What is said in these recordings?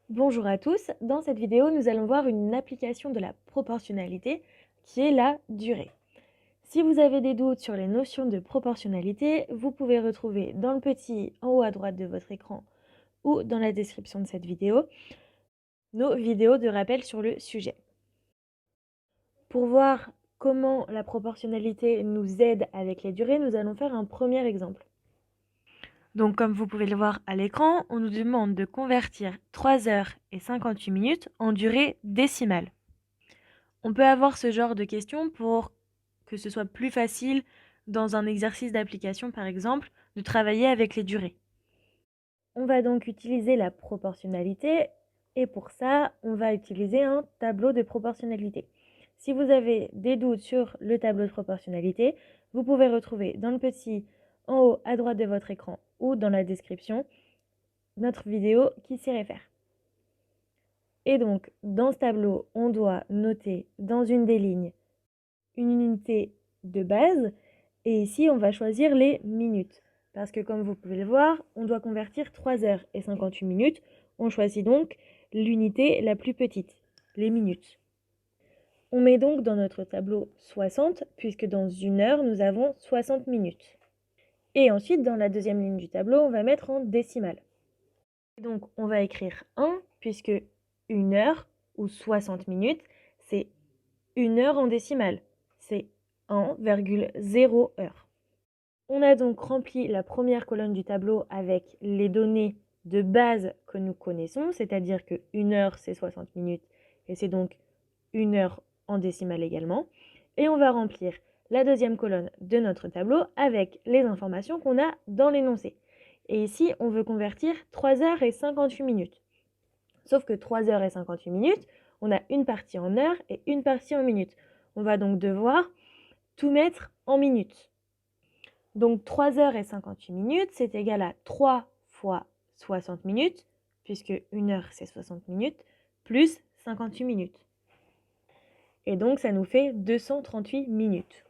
Bonjour à tous, dans cette vidéo nous allons voir une application de la proportionnalité qui est la durée. Si vous avez des doutes sur les notions de proportionnalité, vous pouvez retrouver dans le petit en haut à droite de votre écran ou dans la description de cette vidéo nos vidéos de rappel sur le sujet. Pour voir comment la proportionnalité nous aide avec les durées, nous allons faire un premier exemple. Donc comme vous pouvez le voir à l'écran, on nous demande de convertir 3 heures et 58 minutes en durée décimale. On peut avoir ce genre de questions pour que ce soit plus facile dans un exercice d'application par exemple, de travailler avec les durées. On va donc utiliser la proportionnalité et pour ça, on va utiliser un tableau de proportionnalité. Si vous avez des doutes sur le tableau de proportionnalité, vous pouvez retrouver dans le petit en haut à droite de votre écran ou dans la description notre vidéo qui s'y réfère. Et donc, dans ce tableau, on doit noter dans une des lignes une unité de base et ici, on va choisir les minutes. Parce que comme vous pouvez le voir, on doit convertir 3 heures et 58 minutes. On choisit donc l'unité la plus petite, les minutes. On met donc dans notre tableau 60, puisque dans une heure, nous avons 60 minutes. Et ensuite, dans la deuxième ligne du tableau, on va mettre en décimale. Donc, on va écrire 1, puisque une heure, ou 60 minutes, c'est une heure en décimale. C'est 1,0 heure. On a donc rempli la première colonne du tableau avec les données de base que nous connaissons, c'est-à-dire que 1 heure c'est 60 minutes et c'est donc 1 heure en décimale également. Et on va remplir la deuxième colonne de notre tableau avec les informations qu'on a dans l'énoncé. Et ici, on veut convertir 3 heures et 58 minutes. Sauf que 3 heures et 58 minutes, on a une partie en heures et une partie en minutes. On va donc devoir tout mettre en minutes. Donc 3 heures et 58 minutes, c'est égal à 3 fois 60 minutes, puisque 1 heure c'est 60 minutes, plus 58 minutes. Et donc ça nous fait 238 minutes.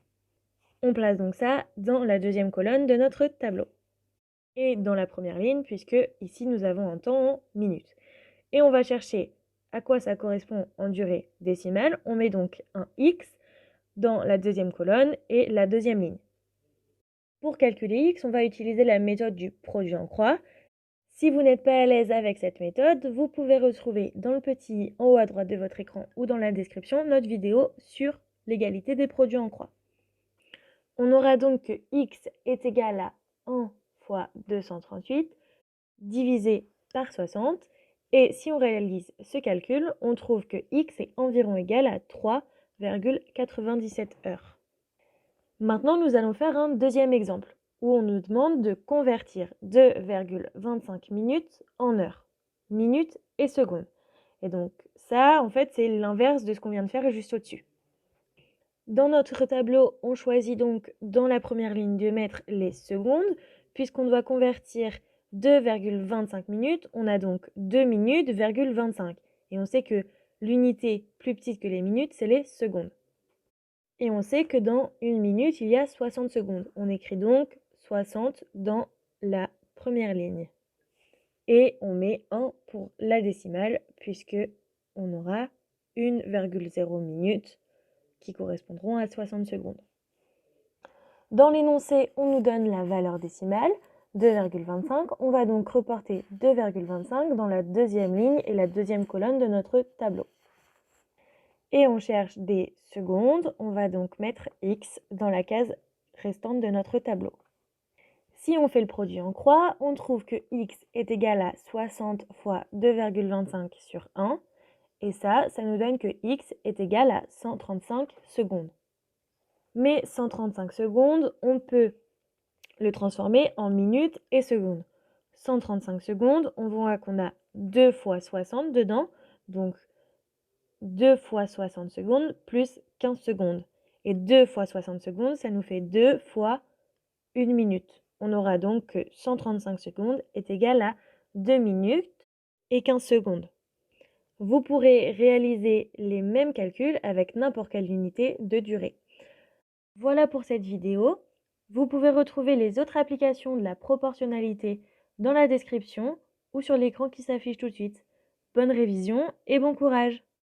On place donc ça dans la deuxième colonne de notre tableau. Et dans la première ligne, puisque ici nous avons un temps en minutes. Et on va chercher à quoi ça correspond en durée décimale. On met donc un X dans la deuxième colonne et la deuxième ligne. Pour calculer X, on va utiliser la méthode du produit en croix. Si vous n'êtes pas à l'aise avec cette méthode, vous pouvez retrouver dans le petit en haut à droite de votre écran ou dans la description notre vidéo sur l'égalité des produits en croix. On aura donc que X est égal à 1 fois 238 divisé par 60. Et si on réalise ce calcul, on trouve que X est environ égal à 3,97 heures. Maintenant, nous allons faire un deuxième exemple où on nous demande de convertir 2,25 minutes en heures, minutes et secondes. Et donc ça, en fait, c'est l'inverse de ce qu'on vient de faire juste au-dessus. Dans notre tableau, on choisit donc dans la première ligne de mettre les secondes, puisqu'on doit convertir 2,25 minutes, on a donc 2 minutes, 25. Et on sait que l'unité plus petite que les minutes, c'est les secondes. Et on sait que dans une minute, il y a 60 secondes. On écrit donc 60 dans la première ligne. Et on met 1 pour la décimale, puisque on aura 1,0 minutes qui correspondront à 60 secondes. Dans l'énoncé, on nous donne la valeur décimale, 2,25. On va donc reporter 2,25 dans la deuxième ligne et la deuxième colonne de notre tableau. Et on cherche des secondes, on va donc mettre X dans la case restante de notre tableau. Si on fait le produit en croix, on trouve que X est égal à 60 fois 2,25 sur 1. Et ça nous donne que X est égal à 135 secondes. Mais 135 secondes, on peut le transformer en minutes et secondes. 135 secondes, on voit qu'on a 2 fois 60 dedans, donc 2 fois 60 secondes plus 15 secondes. Et 2 fois 60 secondes, ça nous fait 2 fois 1 minute. On aura donc que 135 secondes est égal à 2 minutes et 15 secondes. Vous pourrez réaliser les mêmes calculs avec n'importe quelle unité de durée. Voilà pour cette vidéo. Vous pouvez retrouver les autres applications de la proportionnalité dans la description ou sur l'écran qui s'affiche tout de suite. bonne révision et bon courage!